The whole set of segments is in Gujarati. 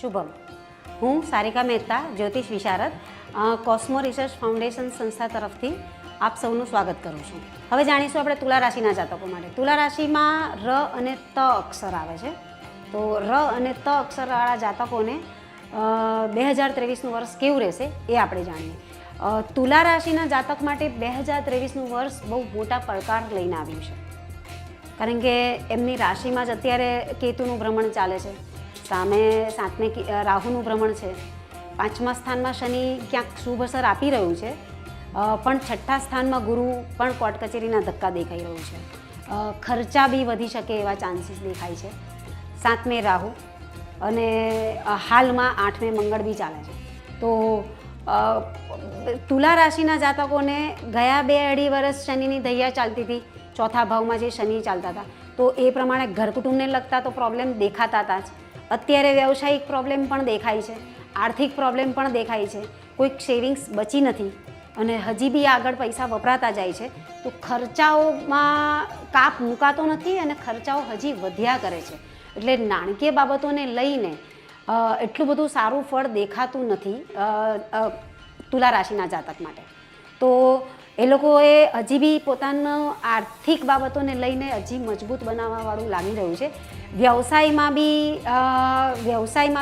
શુભમ. હું સારિકા મહેતા, જ્યોતિષ વિશારદ, કોસ્મો રિસર્ચ ફાઉન્ડેશન સંસ્થા તરફથી આપ સૌનું સ્વાગત કરું છું. હવે જાણીશું આપણે તુલા રાશિના જાતકો માટે. તુલા રાશિમાં ર અને ત અક્ષર આવે છે. તો ર અને ત અક્ષરવાળા જાતકોને 2023નું વર્ષ કેવું રહેશે એ આપણે જાણીએ. તુલા રાશિના જાતક માટે 2023નું વર્ષ બહુ મોટા પડકાર લઈને આવ્યું છે. કારણ કે એમની રાશિમાં જ અત્યારે કેતુનું ભ્રમણ ચાલે છે, સામે 7મે રાહુનું ભ્રમણ છે, 5મા સ્થાનમાં શનિ ક્યાંક શુભ અસર આપી રહ્યું છે, પણ 6ઠ્ઠા સ્થાનમાં ગુરુ પણ કોર્ટ કચેરીના ધક્કા દેખાઈ રહ્યું છે. ખર્ચા બી વધી શકે એવા ચાન્સીસ દેખાય છે. 7મે રાહુ અને હાલમાં 8મે મંગળ બી ચાલે છે. તો તુલા રાશિના જાતકોને ગયા 2-2.5 વર્ષ શનિની દૈયા ચાલતી હતી. ચોથા ભાવમાં જે શનિ ચાલતા હતા તો એ પ્રમાણે ઘર કુટુંબને લગતા તો પ્રોબ્લેમ દેખાતા હતા જ. અત્યારે વ્યવસાયિક પ્રોબ્લેમ પણ દેખાય છે, આર્થિક પ્રોબ્લેમ પણ દેખાય છે, કોઈક સેવિંગ્સ બચી નથી અને હજી બી આગળ પૈસા વપરાતા જાય છે. તો ખર્ચાઓમાં કાપ મૂકાતો નથી અને ખર્ચાઓ હજી વધ્યા કરે છે. એટલે નાણાકીય બાબતોને લઈને એટલું બધું સારું ફળ દેખાતું નથી તુલા રાશિના જાતક માટે. તો એ લોકોએ હજી બી પોતાનો આર્થિક બાબતોને લઈને હજી મજબૂત બનાવવાવાળું લાગી રહ્યું છે. વ્યવસાયમાં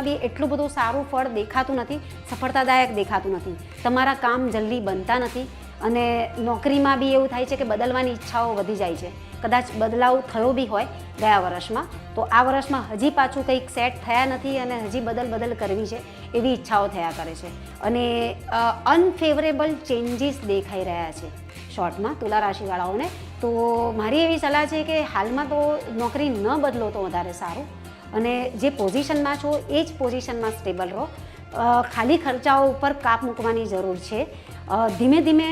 બી એટલું બધું સારું ફળ દેખાતું નથી, સફળતાદાયક દેખાતું નથી. તમારા કામ જલ્દી બનતા નથી અને નોકરીમાં બી એવું થાય છે કે બદલવાની ઈચ્છાઓ વધી જાય છે. કદાચ બદલાવ થયો બી હોય ગયા વર્ષમાં, તો આ વર્ષમાં હજી પાછું કંઈક સેટ થયા નથી અને હજી બદલ કરવી છે એવી ઈચ્છાઓ થયા કરે છે. અને અનફેવરેબલ ચેન્જીસ દેખાઈ રહ્યા છે શોર્ટમાં તુલા રાશિવાળાઓને. તો મારી એવી સલાહ છે કે હાલમાં તો નોકરી ન બદલો તો વધારે સારું અને જે પોઝિશનમાં છો એ જ પોઝિશનમાં સ્ટેબલ રહો. ખાલી ખર્ચાઓ ઉપર કાપ મૂકવાની જરૂર છે. ધીમે ધીમે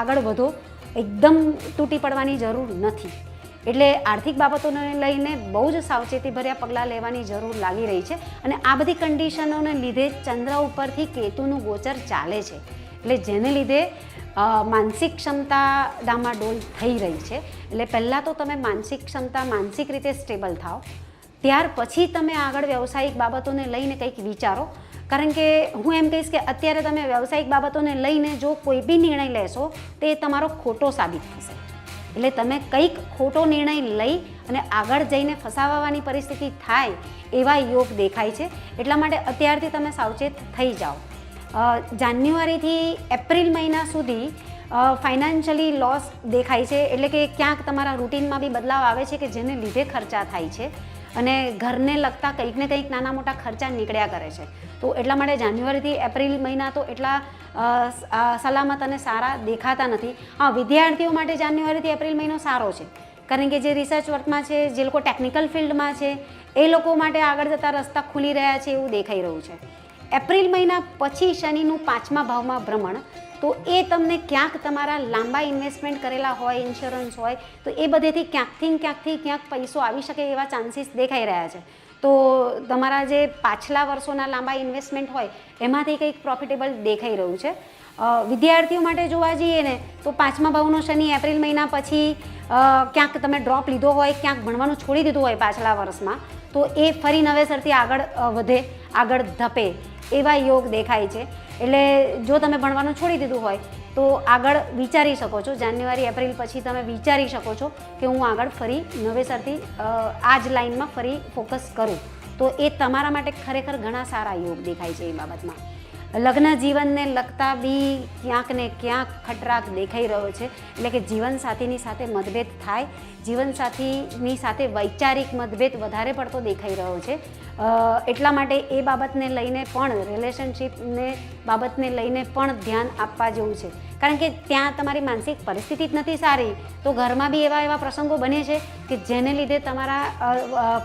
આગળ વધો, એકદમ તૂટી પડવાની જરૂર નથી. એટલે આર્થિક બાબતોને લઈને બહુ જ સાવચેતીભર્યા પગલાં લેવાની જરૂર લાગી રહી છે. અને આ બધી કન્ડિશનોને લીધે ચંદ્ર ઉપરથી કેતુનું ગોચર ચાલે છે, એટલે જેને લીધે માનસિક ક્ષમતા ડામાડોલ થઈ રહી છે. એટલે પહેલાં તો તમે માનસિક રીતે સ્ટેબલ થાઓ, ત્યાર પછી તમે આગળ વ્યવસાયિક બાબતોને લઈને કંઈક વિચારો. કારણ કે હું એમ કહીશ કે અત્યારે તમે વ્યવસાયિક બાબતોને લઈને જો કોઈ બી નિર્ણય લેશો તો એ તમારો ખોટો સાબિત થશે. એટલે તમે કંઈક ખોટો નિર્ણય લઈ અને આગળ જઈને ફસાવવાની પરિસ્થિતિ થાય એવા યોગ દેખાય છે. એટલા માટે અત્યારથી તમે સાવચેત થઈ જાઓ. જાન્યુઆરીથી એપ્રિલ મહિના સુધી ફાઇનાન્શિયલી લોસ દેખાય છે. એટલે કે ક્યાંક તમારા રૂટીનમાં બી બદલાવ આવે છે કે જેને લીધે ખર્ચા થાય છે અને ઘરને લગતા કંઈક ને કંઈક નાના મોટા ખર્ચા નીકળ્યા કરે છે. તો એટલા માટે જાન્યુઆરીથી એપ્રિલ મહિના તો એટલા સલામત અને સારા દેખાતા નથી. હા, વિદ્યાર્થીઓ માટે જાન્યુઆરીથી એપ્રિલ મહિનો સારો છે, કારણ કે જે રિસર્ચ વર્કમાં છે, જે લોકો ટેકનિકલ ફિલ્ડમાં છે, એ લોકો માટે આગળ જતા રસ્તા ખુલી રહ્યા છે એવું દેખાઈ રહ્યું છે. એપ્રિલ મહિના પછી શનિનું 5મા ભાવમાં ભ્રમણ, તો એ તમને ક્યાંક તમારા લાંબા ઇન્વેસ્ટમેન્ટ કરેલા હોય, ઇન્સ્યોરન્સ હોય, તો એ બધેથી ક્યાંક પૈસો આવી શકે એવા ચાન્સીસ દેખાઈ રહ્યા છે. તો તમારા જે પાછલા વર્ષોના લાંબા ઇન્વેસ્ટમેન્ટ હોય એમાંથી કંઈક પ્રોફિટેબલ દેખાઈ રહ્યું છે. વિદ્યાર્થીઓ માટે જોવા જઈએ ને તો 5મા ભાવનો શનિ એપ્રિલ મહિના પછી ક્યાંક તમે ડ્રોપ લીધો હોય, ક્યાંક ભણવાનું છોડી દીધું હોય પાછલા વર્ષમાં, તો એ ફરી નવેસરથી આગળ વધે, આગળ ધપે એવા યોગ દેખાય છે. એટલે જો તમે ભણવાનું છોડી દીધું હોય તો આગળ વિચારી શકો છો. જાન્યુઆરી એપ્રિલ પછી તમે વિચારી શકો છો કે હું આગળ ફરી નવેસરથી આ જ લાઇનમાં ફરી ફોકસ કરું. તો એ તમારા માટે ખરેખર ઘણા સારા યોગ દેખાય છે એ બાબતમાં. લગ્ન જીવનને લગતા બી ક્યાંક ને ક્યાંક ખટરાક દેખાઈ રહ્યો છે. એટલે કે જીવનસાથીની સાથે મતભેદ થાય, જીવનસાથીની સાથે વૈચારિક મતભેદ વધારે પડતો દેખાઈ રહ્યો છે. એટલા માટે એ બાબતને લઈને પણ, રિલેશનશિપને બાબતને લઈને પણ ધ્યાન આપવા જેવું છે. કારણ કે ત્યાં તમારી માનસિક પરિસ્થિતિ જ નથી સારી, તો ઘરમાં બી એવા પ્રસંગો બને છે કે જેને લીધે તમારા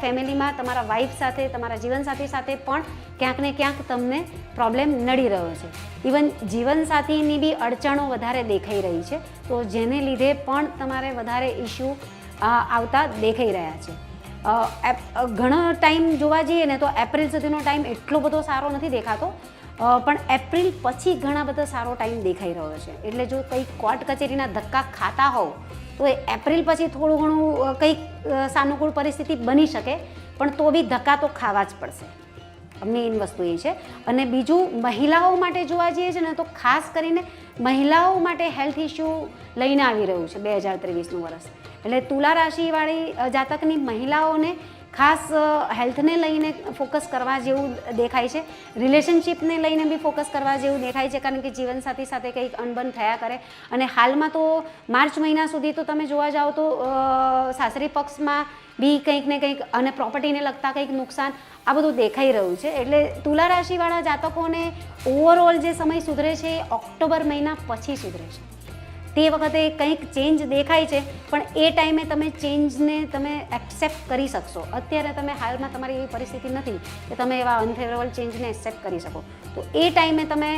ફેમિલીમાં તમારા વાઈફ સાથે, તમારા જીવનસાથી સાથે પણ ક્યાંક ને ક્યાંક તમને પ્રોબ્લેમ નડી રહ્યો છે. ઇવન જીવનસાથીની બી અડચણો વધારે દેખાઈ રહી છે, તો જેને લીધે પણ તમારે વધારે ઇસ્યુ આવતા દેખાઈ રહ્યા છે. ઘણો ટાઈમ જોવા જઈએ ને તો એપ્રિલ સુધીનો ટાઈમ એટલો બધો સારો નથી દેખાતો, પણ એપ્રિલ પછી ઘણા બધા સારો ટાઈમ દેખાઈ રહ્યો છે. એટલે જો કંઈક કોર્ટ કચેરીના ધક્કા ખાતા હોવ તો એ એપ્રિલ પછી થોડું ઘણું કંઈક સાનુકૂળ પરિસ્થિતિ બની શકે, પણ તો બી ધક્કા તો ખાવા જ પડશે. મેઇન વસ્તુ એ છે. અને બીજું મહિલાઓ માટે જોવા જઈએ છે ને તો ખાસ કરીને મહિલાઓ માટે હેલ્થ ઇશ્યુ લઈને આવી રહ્યું છે 2023નું વર્ષ. એટલે તુલા રાશિવાળી જાતકની મહિલાઓને ખાસ હેલ્થને લઈને ફોકસ કરવા જેવું દેખાય છે. રિલેશનશિપને લઈને બી ફોકસ કરવા જેવું દેખાય છે, કારણ કે જીવનસાથી સાથે કંઈક અણબન થયા કરે. અને હાલમાં તો માર્ચ મહિના સુધી તો તમે જોવા જાઓ તો સાસરી પક્ષમાં બી કંઈક ને કંઈક અને પ્રોપર્ટીને લગતા કંઈક નુકસાન આ બધું દેખાઈ રહ્યું છે. એટલે તુલા રાશિવાળા જાતકોને ઓવરઓલ જે સમય સુધરે છે એ ઓક્ટોબર મહિના પછી સુધરે છે. તે વખતે કંઈક ચેન્જ દેખાય છે, પણ એ ટાઈમે તમે ચેન્જને તમે એક્સેપ્ટ કરી શકશો. અત્યારે તમે હાલમાં તમારી એવી પરિસ્થિતિ નથી કે તમે એવા અનફેવરેબલ ચેન્જને એક્સેપ્ટ કરી શકો. તો એ ટાઈમે તમે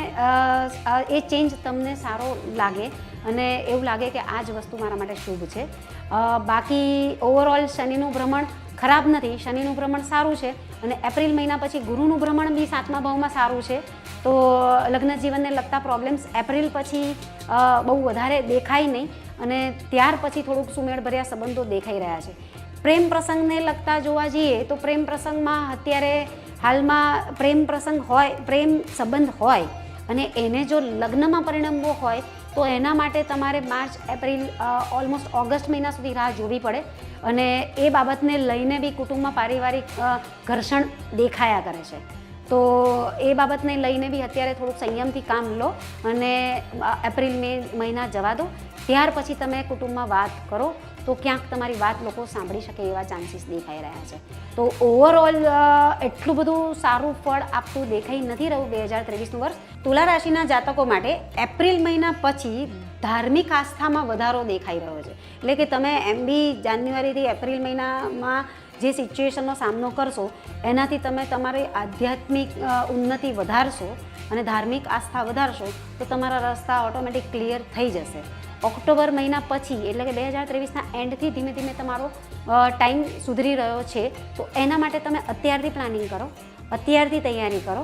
એ ચેન્જ તમને સારો લાગે અને એવું લાગે કે આ જ વસ્તુ મારા માટે શુભ છે. બાકી ઓવરઓલ શનિનું ભ્રમણ ખરાબ નથી, શનિનું ભ્રમણ સારું છે. અને એપ્રિલ મહિના પછી ગુરુનું ભ્રમણ બી 7મા ભાવમાં સારું છે. તો લગ્ન જીવનને લગતા પ્રોબ્લેમ્સ એપ્રિલ પછી બહુ વધારે દેખાય નહીં, અને ત્યાર પછી થોડુંક સુમેળભર્યા સંબંધો દેખાઈ રહ્યા છે. પ્રેમ પ્રસંગને લગતા જોવા જઈએ તો પ્રેમ પ્રસંગમાં અત્યારે હાલમાં પ્રેમ પ્રસંગ હોય, પ્રેમ સંબંધ હોય અને એને જો લગ્નમાં પરિણમવો હોય તો એના માટે તમારે માર્ચ એપ્રિલ ઓલમોસ્ટ ઓગસ્ટ મહિના સુધી રાહ જોવી પડે. અને એ બાબતને લઈને બી કુટુંબમાં પારિવારિક ઘર્ષણ દેખાયા કરે છે. તો એ બાબતને લઈને બી અત્યારે થોડુંક સંયમથી કામ લો અને એપ્રિલ મે મહિના જવા દો. ત્યાર પછી તમે કુટુંબમાં વાત કરો તો ક્યાંક તમારી વાત લોકો સાંભળી શકે એવા ચાન્સીસ દેખાઈ રહ્યા છે. તો ઓવરઓલ એટલું બધું સારું ફળ આપતું દેખાઈ નથી રહ્યું 2023નું વર્ષ. તુલા રાશિના જાતકો માટે એપ્રિલ મહિના પછી ધાર્મિક આસ્થામાં વધારો દેખાઈ રહ્યો છે. એટલે કે તમે એમ બી જાન્યુઆરીથી એપ્રિલ મહિનામાં જે સિચ્યુએશનનો સામનો કરશો એનાથી તમે તમારી આધ્યાત્મિક ઉન્નતિ વધારશો અને ધાર્મિક આસ્થા વધારશો તો તમારા રસ્તા ઓટોમેટિક ક્લિયર થઈ જશે. ઓક્ટોબર મહિના પછી એટલે કે 2023ના એન્ડથી ધીમે ધીમે તમારો ટાઈમ સુધરી રહ્યો છે. તો એના માટે તમે અત્યારથી પ્લાનિંગ કરો, અત્યારથી તૈયારી કરો.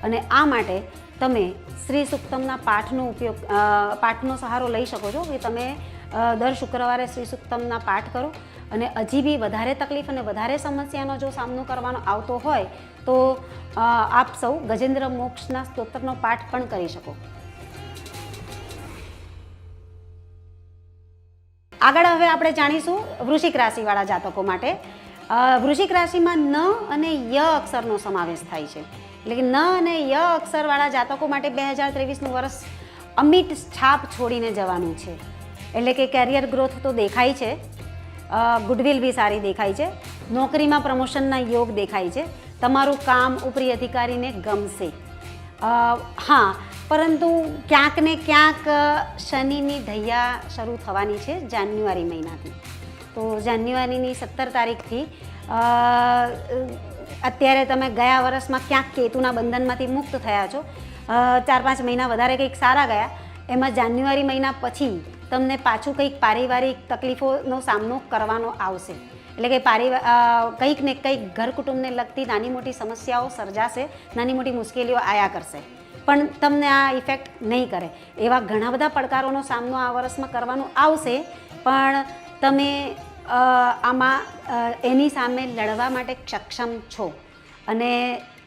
અને આ માટે તમે શ્રી સુક્તમના પાઠનો સહારો લઈ શકો છો કે તમે દર શુક્રવારે શ્રી સુક્તમના પાઠ કરો. અને હજી બી વધારે તકલીફ અને વધારે સમસ્યાનો જો સામનો કરવાનો આવતો હોય તો આપ સૌ ગજેન્દ્ર મોક્ષના સ્તોત્રનો પાઠ પણ કરી શકો. આગળ હવે આપણે જાણીશું વૃશ્ચિક રાશિવાળા જાતકો માટે. વૃશ્ચિક રાશિમાં ન અને ય અક્ષરનો સમાવેશ થાય છે. એટલે કે ન અને ય અક્ષરવાળા જાતકો માટે 2023નું વર્ષ અમિટ છાપ છોડીને જવાનું છે. એટલે કે કેરિયર ગ્રોથ તો દેખાય છે, ગુડવિલ બી સારી દેખાય છે, નોકરીમાં પ્રમોશનના યોગ દેખાય છે, તમારું કામ ઉપરી અધિકારીને ગમશે. હા, પરંતુ ક્યાંક ને ક્યાંક શનિની ધૈયા શરૂ થવાની છે જાન્યુઆરી મહિનાથી. તો જાન્યુઆરીની 17 તારીખથી અત્યારે તમે ગયા વર્ષમાં ક્યાંક કેતુના બંધનમાંથી મુક્ત થયા છો, 4-5 મહિના વધારે કંઈક સારા ગયા. એમાં જાન્યુઆરી મહિના પછી તમને પાછું કંઈક પારિવારિક તકલીફોનો સામનો કરવાનો આવશે. એટલે કે કંઈક ને કંઈક ઘર કુટુંબને લગતી નાની મોટી સમસ્યાઓ સર્જાશે, નાની મોટી મુશ્કેલીઓ આયા કરશે, પણ તમને આ ઇફેક્ટ નહીં કરે. એવા ઘણા બધા પડકારોનો સામનો આ વર્ષમાં કરવાનો આવશે, પણ તમે આમાં એની સામે લડવા માટે સક્ષમ છો. અને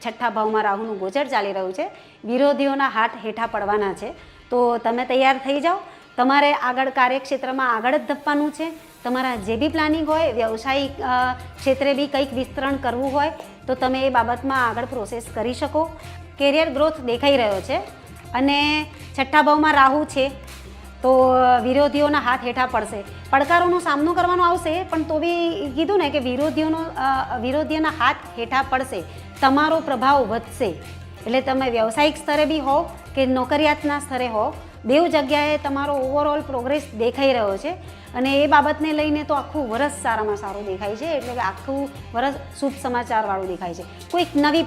6ઠ્ઠા ભાવમાં રાહુનું ગોચર ચાલી રહ્યું છે, વિરોધીઓના હાથ હેઠા પડવાના છે. તો તમે તૈયાર થઈ જાઓ. તમારે આગળ કાર્યક્ષેત્રમાં આગળ જ ધપવાનું છે. તમારા જે બી પ્લાનિંગ હોય, વ્યવસાયિક ક્ષેત્રે બી કંઈક વિસ્તરણ કરવું હોય તો તમે એ બાબતમાં આગળ પ્રોસેસ કરી શકો. કેરિયર ગ્રોથ દેખાઈ રહ્યો છે. અને 6ઠ્ઠા ભાવમાં રાહુ છે તો વિરોધીઓના હાથ હેઠા પડશે. પડકારોનો સામનો કરવાનો આવશે, પણ તો બી કીધું ને કે વિરોધીઓના હાથ હેઠા પડશે, તમારો પ્રભાવ વધશે. એટલે તમે વ્યવસાયિક સ્તરે બી હો કે નોકરિયાતના સ્તરે હો, બેઉ જગ્યાએ તમારો ઓવરઓલ પ્રોગ્રેસ દેખાઈ રહ્યો છે. અને એ બાબતને લઈને તો આખું વરસ સારામાં સારું દેખાય છે. એટલે કે આખું વરસ શુભ સમાચારવાળું દેખાય છે. કોઈક નવી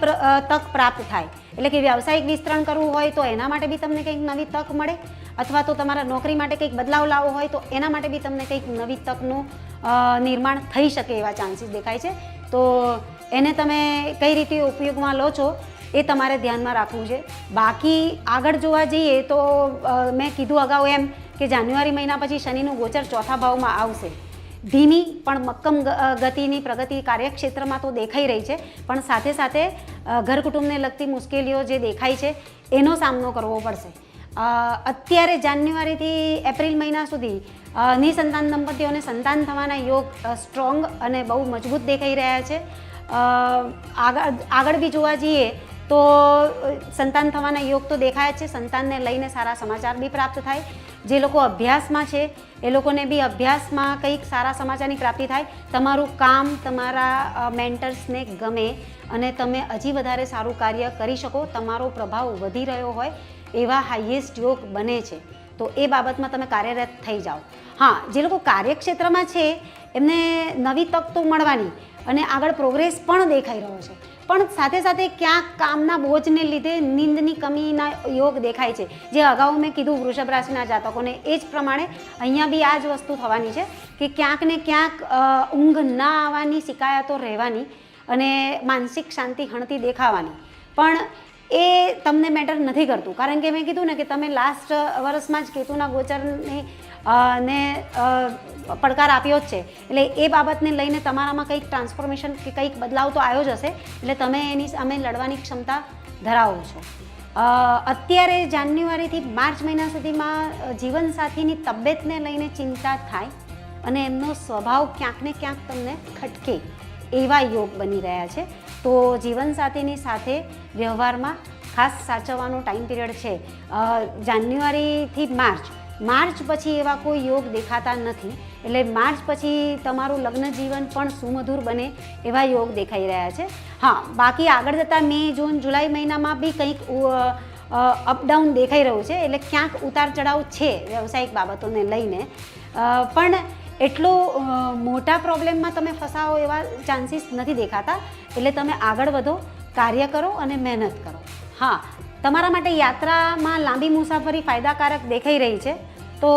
તક પ્રાપ્ત થાય. એટલે કે વ્યવસાયિક વિસ્તરણ કરવું હોય તો એના માટે બી તમને કંઈક નવી તક મળે, અથવા તો તમારા નોકરી માટે કંઈક બદલાવ લાવવો હોય તો એના માટે બી તમને કંઈક નવી તકનું નિર્માણ થઈ શકે એવા ચાન્સીસ દેખાય છે. તો એને તમે કઈ રીતે ઉપયોગમાં લો છો એ તમારે ધ્યાનમાં રાખવું છે. બાકી આગળ જોવા જઈએ તો મેં કીધું અગાઉ એમ કે જાન્યુઆરી મહિના પછી શનિનું ગોચર 4થા ભાવમાં આવશે. ધીમી પણ મક્કમ ગતિની પ્રગતિ કાર્યક્ષેત્રમાં તો દેખાઈ રહી છે, પણ સાથે સાથે ઘર કુટુંબને લગતી મુશ્કેલીઓ જે દેખાય છે એનો સામનો કરવો પડશે. અત્યારે જાન્યુઆરીથી એપ્રિલ મહિના સુધી નિસંતાન દંપતીઓને સંતાન થવાના યોગ સ્ટ્રોંગ અને બહુ મજબૂત દેખાઈ રહ્યા છે. આગળ બી જોવા જઈએ તો સંતાન થવાના યોગ તો દેખાય છે. સંતાનને લઈને સારા સમાચાર બી પ્રાપ્ત થાય. જે લોકો અભ્યાસમાં છે એ લોકોને બી અભ્યાસમાં કંઈક સારા સમાચારની પ્રાપ્તિ થાય. તમારું કામ તમારા મેન્ટર્સને ગમે અને તમે હજી વધારે સારું કાર્ય કરી શકો, તમારો પ્રભાવ વધી રહ્યો હોય એવા હાઈએસ્ટ યોગ બને છે. તો એ બાબતમાં તમે કાર્યરત થઈ જાઓ. હા, જે લોકો કાર્યક્ષેત્રમાં છે એમને નવી તક તો મળવાની અને આગળ પ્રોગ્રેસ પણ દેખાઈ રહ્યો છે, પણ સાથે સાથે ક્યાંક કામના બોજને લીધે નીંદની કમીના યોગ દેખાય છે. જે અગાઉ મેં કીધું વૃષભ રાશિના જાતકોને, એ જ પ્રમાણે અહીંયા બી આ જ વસ્તુ થવાની છે કે ક્યાંક ને ક્યાંક ઊંઘ ના આવવાની શિકાયતો રહેવાની અને માનસિક શાંતિ હણતી દેખાવાની. પણ એ તમને મેટર નથી કરતું, કારણ કે મેં કીધું ને કે તમે લાસ્ટ વર્ષમાં જ કેતુના ગોચરને ને પડકાર આપ્યો જ છે, એટલે એ બાબતને લઈને તમારામાં કંઈક ટ્રાન્સફોર્મેશન કે કંઈક બદલાવ તો આવ્યો જ હશે, એટલે તમે એની સામે લડવાની ક્ષમતા ધરાવો છો. અત્યારે જાન્યુઆરીથી માર્ચ મહિના સુધીમાં જીવનસાથીની તબિયતને લઈને ચિંતા થાય અને એમનો સ્વભાવ ક્યાંક ને ક્યાંક તમને ખટકે એવા યોગ બની રહ્યા છે. તો જીવનસાથીની સાથે વ્યવહારમાં ખાસ સાચવવાનો ટાઈમ પીરિયડ છે. જાન્યુઆરીથી માર્ચ પછી એવા કોઈ યોગ દેખાતા નથી, એટલે માર્ચ પછી તમારું લગ્ન જીવન પણ સુમધુર બને એવા યોગ દેખાઈ રહ્યા છે. હા, બાકી આગળ જતાં મે, જૂન, જુલાઈ મહિનામાં બી કંઈક અપડાઉન દેખાઈ રહ્યું છે, એટલે ક્યાંક ઉતાર ચઢાવ છે વ્યવસાયિક બાબતોને લઈને, પણ એટલો મોટા પ્રોબ્લેમમાં તમે ફસાવો એવા ચાન્સીસ નથી દેખાતા. એટલે તમે આગળ વધો, કાર્ય કરો અને મહેનત કરો. હા, તમારા માટે યાત્રામાં લાંબી મુસાફરી ફાયદાકારક દેખાઈ રહી છે. તો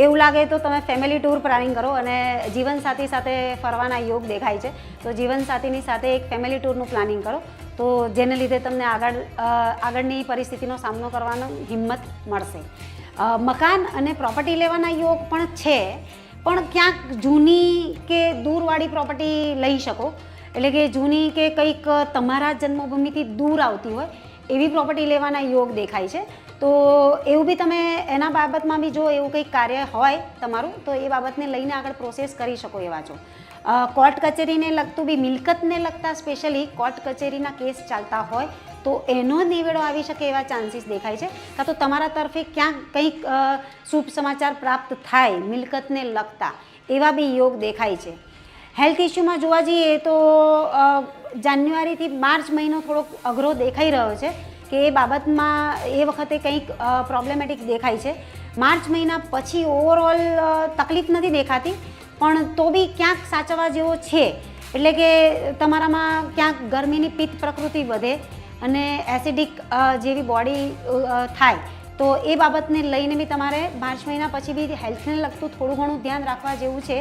એવું લાગે તો તમે ફેમિલી ટૂર પ્લાનિંગ કરો અને જીવનસાથી સાથે ફરવાના યોગ દેખાય છે. તો જીવનસાથીની સાથે એક ફેમિલી ટૂરનું પ્લાનિંગ કરો, તો જેને લીધે તમને આગળની પરિસ્થિતિનો સામનો કરવાનો હિંમત મળશે. મકાન અને પ્રોપર્ટી લેવાના યોગ પણ છે, પણ ક્યાંક જૂની કે દૂરવાળી પ્રોપર્ટી લઈ શકો, એટલે કે જૂની કે કંઈક તમારા જન્મભૂમિથી દૂર આવતી હોય એવી પ્રોપર્ટી લેવાના યોગ દેખાય છે. તો એવું બી તમે એના બાબતમાં બી જો એવું કંઈક કાર્ય હોય તમારું, તો એ બાબતને લઈને આગળ પ્રોસેસ કરી શકો એવા છો. કોર્ટ કચેરીને લગતું બી, મિલકતને લગતા સ્પેશિયલી કોર્ટ કચેરીના કેસ ચાલતા હોય તો એનો નિવેડો આવી શકે એવા ચાન્સીસ દેખાય છે. કાં તો તમારા તરફે ક્યાંક કંઈક શુભ સમાચાર પ્રાપ્ત થાય મિલકતને લગતા એવા બી યોગ દેખાય છે. હેલ્થ ઇસ્યુમાં જોવા જઈએ તો જાન્યુઆરીથી માર્ચ મહિનો થોડોક અઘરો દેખાઈ રહ્યો છે કે એ બાબતમાં એ વખતે કંઈક પ્રોબ્લેમેટિક દેખાય છે. માર્ચ મહિના પછી ઓવરઓલ તકલીફ નથી દેખાતી, પણ તો બી ક્યાંક સાચવવા જેવો છે. એટલે કે તમારામાં ક્યાંક ગરમીની પિત્ત પ્રકૃતિ વધે અને એસિડિક જેવી બોડી થાય, તો એ બાબતને લઈને બી તમારે માર્ચ મહિના પછી બી હેલ્થને લગતું થોડું ઘણું ધ્યાન રાખવા જેવું છે.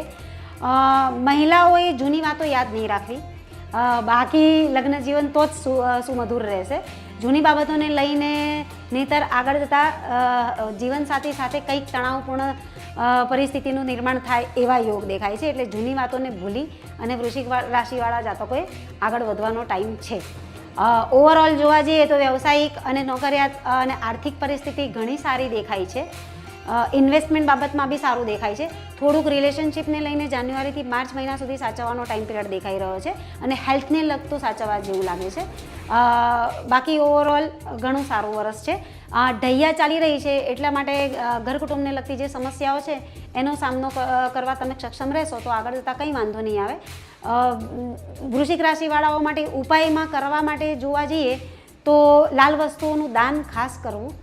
મહિલાઓએ જૂની વાતો યાદ નહીં રાખવી, બાકી લગ્ન જીવન તો જ સુમધુર રહેશે. જૂની બાબતોને લઈને નહીંતર આગળ જતાં જીવનસાથી સાથે કંઈક તણાવપૂર્ણ પરિસ્થિતિનું નિર્માણ થાય એવા યોગ દેખાય છે. એટલે જૂની વાતોને ભૂલી અને વૃશ્ચિક રાશિવાળા જાતકોએ આગળ વધવાનો ટાઈમ છે. ઓવરઓલ જોવા જઈએ તો વ્યવસાયિક અને નોકરિયાત અને આર્થિક પરિસ્થિતિ ઘણી સારી દેખાય છે. ઇન્વેસ્ટમેન્ટ બાબતમાં બી સારું દેખાય છે. થોડુંક રિલેશનશિપને લઈને જાન્યુઆરીથી માર્ચ મહિના સુધી સાચવવાનો ટાઈમ પીરિયડ દેખાઈ રહ્યો છે અને હેલ્થને લગતું સાચવવા જેવું લાગે છે. બાકી ઓવરઓલ ઘણું સારું વર્ષ છે. ઢૈયા ચાલી રહી છે, એટલા માટે ઘર કુટુંબને લગતી જે સમસ્યાઓ છે એનો સામનો કરવા તમે સક્ષમ રહેશો તો આગળ જતાં કંઈ વાંધો નહીં આવે. વૃશ્ચિક રાશિવાળાઓ માટે ઉપાયમાં કરવા માટે જોવા જઈએ તો લાલ વસ્તુઓનું દાન ખાસ કરવું.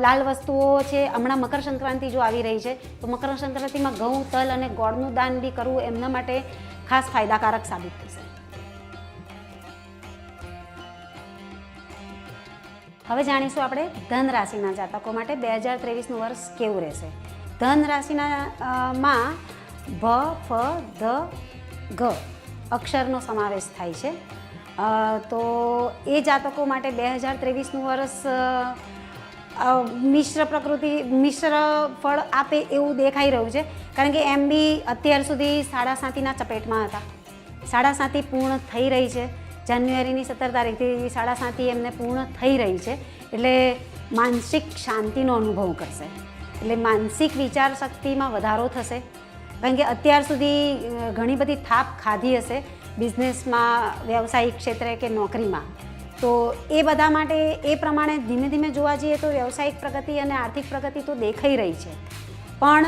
લાલ વસ્તુઓ છે, હમણાં મકર સંક્રાંતિ જો આવી રહી છે તો મકર સંક્રાંતિમાં ઘઉં, તલ અને ગોળનું દાન બી કરવું એમના માટે ખાસ ફાયદાકારક સાબિત થશે. હવે જાણીશું આપણે ધન રાશિના જાતકો માટે 2023નું વર્ષ કેવું રહેશે. ધન રાશિના માં ભ, ફ, ધ, ગ અક્ષરનો સમાવેશ થાય છે. તો એ જાતકો માટે 2023નું વર્ષ મિશ્ર ફળ આપે એવું દેખાઈ રહ્યું છે. કારણ કે એમ બી અત્યાર સુધી 7.5 ચપેટમાં હતા. 7.5 પૂર્ણ થઈ રહી છે. જાન્યુઆરીની 17 તારીખથી 7.5 એમને પૂર્ણ થઈ રહી છે. એટલે માનસિક શાંતિનો અનુભવ કરશે. એટલે માનસિક વિચાર શક્તિમાં વધારો થશે. કારણ કે અત્યાર સુધી ઘણી બધી થાપ ખાધી હશે બિઝનેસમાં, વ્યવસાયિક ક્ષેત્રે કે નોકરીમાં. તો એ બધા માટે એ પ્રમાણે ધીમે ધીમે જોવા જઈએ તો વ્યવસાયિક પ્રગતિ અને આર્થિક પ્રગતિ તો દેખાઈ રહી છે. પણ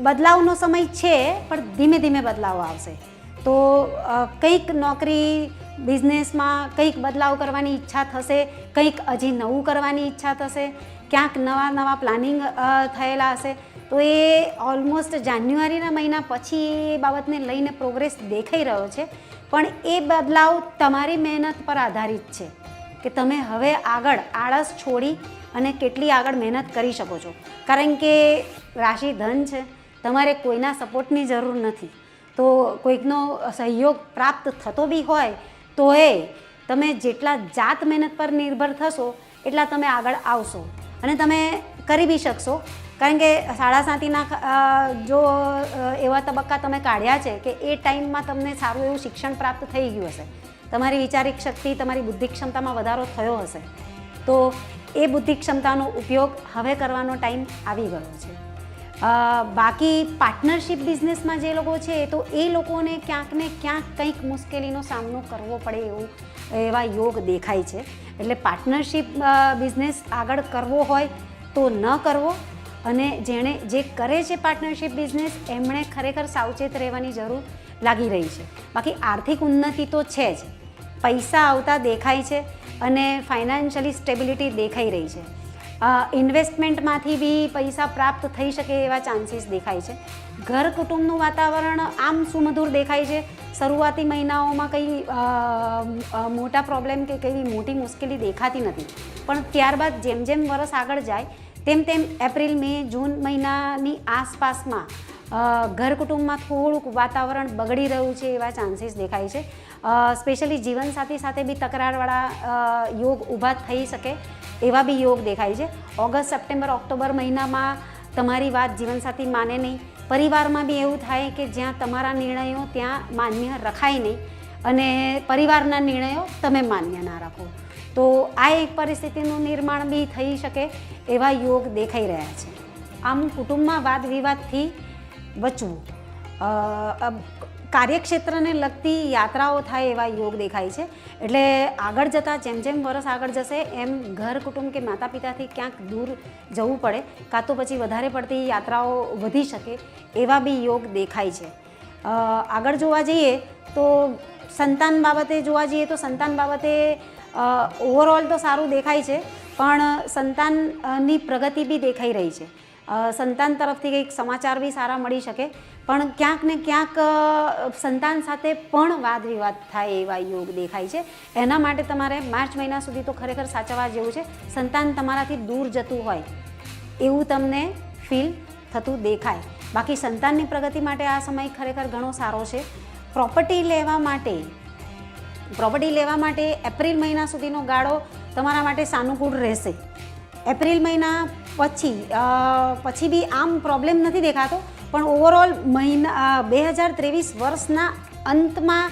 બદલાવનો સમય છે, પણ ધીમે ધીમે બદલાવ આવશે. તો કંઈક નોકરી બિઝનેસમાં કંઈક બદલાવ કરવાની ઈચ્છા થશે, કંઈક હજી નવું કરવાની ઈચ્છા થશે, ક્યાંક નવા પ્લાનિંગ થયેલા હશે. તો એ ઓલમોસ્ટ જાન્યુઆરીના મહિના પછી એ બાબતને લઈને પ્રોગ્રેસ દેખાઈ રહ્યો છે. પણ એ બદલાવ તમારી મહેનત પર આધારિત છે કે તમે હવે આગળ આળસ છોડી અને કેટલી આગળ મહેનત કરી શકો છો. કારણ કે રાશિ ધન છે, તમારે કોઈના સપોર્ટની જરૂર નથી. તો કોઈકનો સહયોગ પ્રાપ્ત થતો બી હોય તો તમે જેટલા જાત મહેનત પર નિર્ભર થશો એટલા તમે આગળ આવશો અને તમે કરી બી શકશો. કારણ કે 7.5 જો એવા તબક્કા તમે કાઢ્યા છે કે એ ટાઈમમાં તમને સારું એવું શિક્ષણ પ્રાપ્ત થઈ ગયું હશે, તમારી વિચારિક શક્તિ, તમારી બુદ્ધિ ક્ષમતામાં વધારો થયો હશે. તો એ બુદ્ધિ ક્ષમતાનો ઉપયોગ હવે કરવાનો ટાઈમ આવી ગયો છે. બાકી પાર્ટનરશિપ બિઝનેસમાં જે લોકો છે તો એ લોકોને ક્યાંક ને ક્યાંક કંઈક મુશ્કેલીનો સામનો કરવો પડે એવા યોગ દેખાય છે. એટલે પાર્ટનરશિપ બિઝનેસ આગળ કરવો હોય તો ન કરવો, અને જેણે જે કરે છે પાર્ટનરશિપ બિઝનેસ એમણે ખરેખર સાવચેત રહેવાની જરૂર લાગી રહી છે. બાકી આર્થિક ઉન્નતિ તો છે જ, પૈસા આવતા દેખાય છે અને ફાઇનાન્શિયલી સ્ટેબિલિટી દેખાઈ રહી છે. ઇન્વેસ્ટમેન્ટમાંથી બી પૈસા પ્રાપ્ત થઈ શકે એવા ચાન્સીસ દેખાય છે. ઘર કુટુંબનું વાતાવરણ આમ સુમધુર દેખાય છે. શરૂઆતી મહિનાઓમાં કંઈ મોટા પ્રોબ્લેમ કે કંઈ મોટી મુશ્કેલી દેખાતી નથી. પણ ત્યારબાદ જેમ જેમ વરસ આગળ જાય તેમ તેમ એપ્રિલ, મે, જૂન મહિનાની આસપાસમાં ઘર કુટુંબમાં થોડુંક વાતાવરણ બગડી રહ્યું છે એવા ચાન્સીસ દેખાય છે. સ્પેશિયલી જીવનસાથી સાથે બી તકરારવાળા યોગ ઊભા થઈ શકે એવા બી યોગ દેખાય છે. ઓગસ્ટ, સપ્ટેમ્બર, ઓક્ટોબર મહિનામાં તમારી વાત જીવનસાથી માને નહીં. પરિવારમાં બી એવું થાય કે જ્યાં તમારા નિર્ણયો ત્યાં માન્ય રખાય નહીં અને પરિવારના નિર્ણયો તમે માન્ય ના રાખો. તો આ એક પરિસ્થિતિનું નિર્માણ બી થઈ શકે એવા યોગ દેખાઈ રહ્યા છે. આમ કુટુંબમાં વાદ વિવાદથી બચવું, કાર્યક્ષેત્રને લગતી યાત્રાઓ થાય એવા યોગ દેખાય છે. એટલે આગળ જતાં જેમ જેમ વરસ આગળ જશે એમ ઘર કુટુંબ કે માતા પિતાથી ક્યાંક દૂર જવું પડે, કાં તો પછી વધારે પડતી યાત્રાઓ વધી શકે એવા બી યોગ દેખાય છે. આગળ જોવા જઈએ તો સંતાન બાબતે ઓવરઓલ તો સારું દેખાય છે, પણ સંતાનની પ્રગતિ બી દેખાઈ રહી છે. સંતાન તરફથી કંઈક સમાચાર બી સારા મળી શકે, પણ ક્યાંક ને ક્યાંક સંતાન સાથે પણ વાદ વિવાદ થાય એવા યોગ દેખાય છે. એના માટે તમારે માર્ચ મહિના સુધી તો ખરેખર સાચવવા જેવું છે. સંતાન તમારાથી દૂર જતું હોય એવું તમને ફીલ થતું દેખાય. બાકી સંતાનની પ્રગતિ માટે આ સમય ખરેખર ઘણો સારો છે. પ્રોપર્ટી લેવા માટે એપ્રિલ મહિના સુધીનો ગાળો તમારા માટે સાનુકૂળ રહેશે. એપ્રિલ મહિના પછી બી આમ પ્રોબ્લેમ નથી દેખાતો, પણ ઓવરઓલ 2023 વર્ષના અંતમાં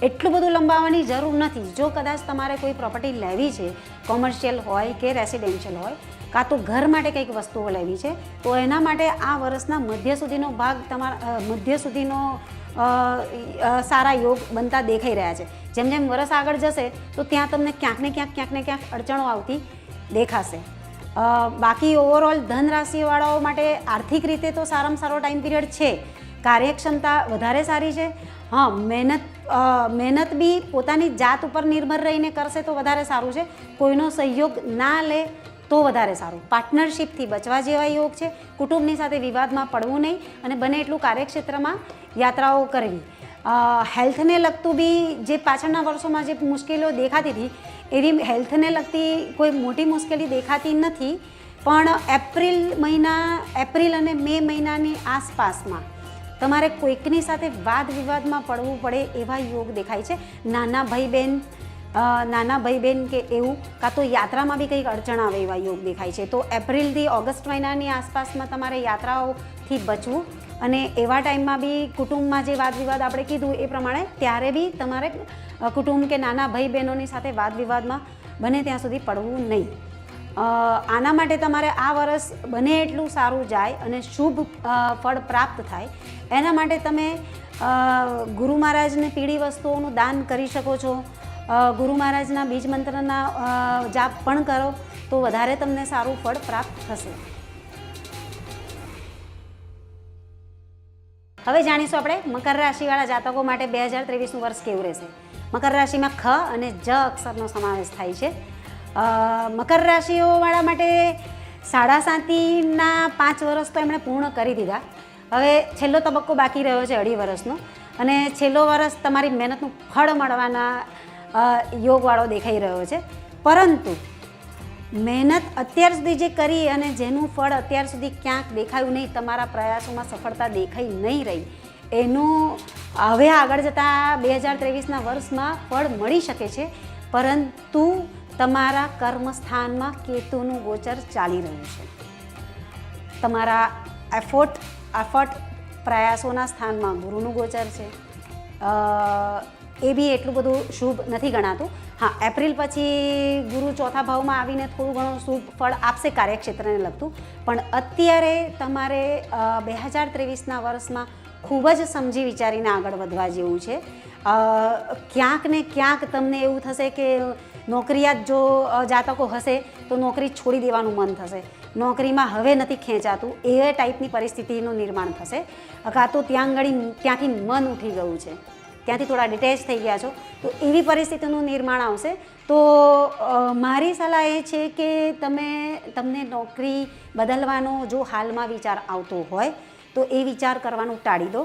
એટલું બધું લંબાવવાની જરૂર નથી. જો કદાચ તમારે કોઈ પ્રોપર્ટી લેવી છે, કોમર્શિયલ હોય કે રેસિડેન્શિયલ હોય, કાં તો ઘર માટે કંઈક વસ્તુઓ લેવી છે, તો એના માટે આ વર્ષના મધ્ય સુધીનો સારા યોગ બનતા દેખાઈ રહ્યા છે. જેમ જેમ વર્ષ આગળ જશે તો ત્યાં તમને ક્યાંક ને ક્યાંક અડચણો આવતી દેખાશે. બાકી ઓવરઓલ ધન રાશિવાળાઓ માટે આર્થિક રીતે તો સારામાં સારો ટાઈમ પીરિયડ છે. કાર્યક્ષમતા વધારે સારી છે. મહેનત બી પોતાની જાત ઉપર નિર્ભર રહીને કરશે તો વધારે સારું છે. કોઈનો સહયોગ ના લે તો વધારે સારું. પાર્ટનરશિપથી બચવા જેવા યોગ છે. કુટુંબની સાથે વિવાદમાં પડવું નહીં અને બને એટલું કાર્યક્ષેત્રમાં યાત્રાઓ કરવી. હેલ્થને લગતું બી જે પાછળના વર્ષોમાં જે મુશ્કેલીઓ દેખાતી હતી એવી હેલ્થને લગતી કોઈ મોટી મુશ્કેલી દેખાતી નથી. પણ એપ્રિલ અને મે મહિનાની આસપાસમાં તમારે કોઈકની સાથે વાદ વિવાદમાં પડવું પડે એવા યોગ દેખાય છે. નાના ભાઈ બહેન નાના ભાઈ બહેન કે એવું, કાં તો યાત્રામાં બી કંઈક અડચણ આવે એવા યોગ દેખાય છે. તો એપ્રિલથી ઓગસ્ટ મહિનાની આસપાસમાં તમારે યાત્રાઓથી બચવું, અને એવા ટાઈમમાં બી કુટુંબમાં જે વાદ વિવાદ આપણે કીધું એ પ્રમાણે ત્યારે બી તમારે કુટુંબ કે નાના ભાઈ બહેનોની સાથે વાદ વિવાદમાં બને ત્યાં સુધી પડવું નહીં. આના માટે તમારે આ વર્ષ બને એટલું સારું જાય અને શુભ ફળ પ્રાપ્ત થાય એના માટે તમે ગુરુ મહારાજને પીળી વસ્તુઓનું દાન કરી શકો છો. ગુરુ મહારાજના બીજ મંત્રના જાપ પણ કરો તો વધારે તમને સારું ફળ પ્રાપ્ત થશે. હવે જાણીશું આપણે મકર રાશિવાળા જાતકો માટે 2023નું વર્ષ કેવું રહેશે. મકર રાશિમાં ખ અને જ અક્ષરનો સમાવેશ થાય છે. મકર રાશિઓવાળા માટે સાડા સાતીના 5 વર્ષ તો એમણે પૂર્ણ કરી દીધા. હવે છેલ્લો તબક્કો બાકી રહ્યો છે 2.5 વર્ષનો, અને છેલ્લો વર્ષ તમારી મહેનતનું ફળ મળવાના યોગવાળો દેખાઈ રહ્યો છે. પરંતુ મહેનત અત્યાર સુધી જે કરી અને જેનું ફળ અત્યાર સુધી ક્યાંક દેખાયું નહીં, તમારા પ્રયાસોમાં સફળતા દેખાઈ નહીં રહી, એનું હવે આગળ જતાં 2023ના વર્ષમાં ફળ મળી શકે છે. પરંતુ તમારા કર્મસ્થાનમાં કેતુનું ગોચર ચાલી રહ્યું છે. તમારા એફર્ટ પ્રયાસોના સ્થાનમાં ગુરુનું ગોચર છે. એ બી એટલું બધું શુભ નથી ગણાતું. હા, એપ્રિલ પછી ગુરુ ચોથા ભાવમાં આવીને થોડું ઘણું શુભ ફળ આપશે કાર્યક્ષેત્રને લગતું, પણ અત્યારે તમારે 2023ના વર્ષમાં ખૂબ જ સમજી વિચારીને આગળ વધવા જેવું છે. ક્યાંક ને ક્યાંક તમને એવું થશે કે નોકરિયાત જો જાતકો હશે તો નોકરી છોડી દેવાનું મન થશે, નોકરીમાં હવે નથી ખેંચાતું એ ટાઈપની પરિસ્થિતિનું નિર્માણ થશે. કાં તો ત્યાંથી મન ઉઠી ગયું છે, ત્યાંથી થોડા ડિટેચ થઈ ગયા છો, તો એવી પરિસ્થિતિનું નિર્માણ આવશે. તો મારી સલાહ એ છે કે તમને નોકરી બદલવાનો જો હાલમાં વિચાર આવતો હોય તો એ વિચાર કરવાનું ટાળી દો.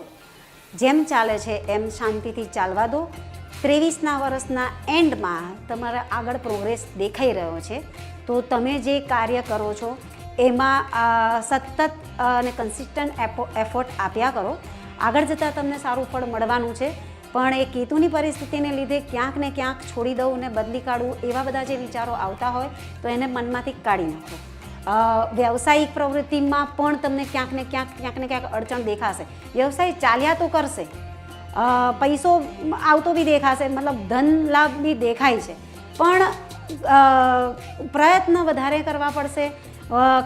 જેમ ચાલે છે એમ શાંતિથી ચાલવા દો. 23ના વર્ષના એન્ડમાં તમારા આગળ પ્રોગ્રેસ દેખાઈ રહ્યો છે, તો તમે જે કાર્ય કરો છો એમાં સતત અને કન્સિસ્ટન્ટ એફર્ટ આપ્યા કરો. આગળ જતાં તમને સારું ફળ મળવાનું છે. પણ એ કેતુની પરિસ્થિતિને લીધે ક્યાંક ને ક્યાંક છોડી દઉં ને બદલી કાઢું એવા બધા જે વિચારો આવતા હોય તો એને મનમાંથી કાઢી નાખો. વ્યવસાયિક પ્રવૃત્તિમાં પણ તમને ક્યાંક ને ક્યાંક અડચણ દેખાશે. વ્યવસાય ચાલ્યા તો કરશે, પૈસો આવતો બી દેખાશે, મતલબ ધન લાભ બી દેખાય છે, પણ પ્રયત્ન વધારે કરવા પડશે.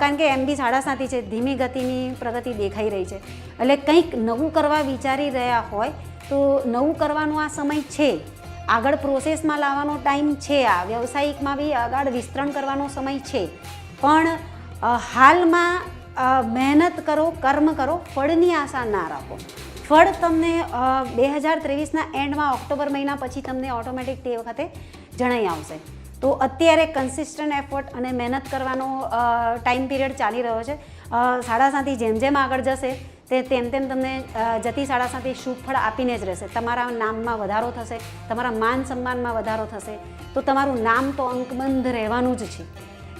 કારણ કે એમ બી સાડા સાતી છે, ધીમી ગતિની પ્રગતિ દેખાઈ રહી છે. એટલે કંઈક નવું કરવા વિચારી રહ્યા હોય તો નવું કરવાનો આ સમય છે. આગળ પ્રોસેસમાં લાવવાનો ટાઈમ છે. આ વ્યવસાયિકમાં બી આગળ વિસ્તરણ કરવાનો સમય છે. પણ હાલમાં મહેનત કરો, કર્મ કરો, ફળની આશા ના રાખો. ફળ તમને 2023ના એન્ડમાં ઓક્ટોબર મહિના પછી તમને ઓટોમેટિક તે વખતે જણાઈ આવશે. તો અત્યારે કન્સિસ્ટન્ટ એફર્ટ અને મહેનત કરવાનો ટાઈમ પીરિયડ ચાલી રહ્યો છે. સાડા સાતી જેમ આગળ જશે તેમ તમને જતી સાડા સાતી શુભ ફળ આપીને જ રહેશે. તમારા નામમાં વધારો થશે, તમારા માન સન્માનમાં વધારો થશે, તો તમારું નામ તો અંકબંધ રહેવાનું જ છે.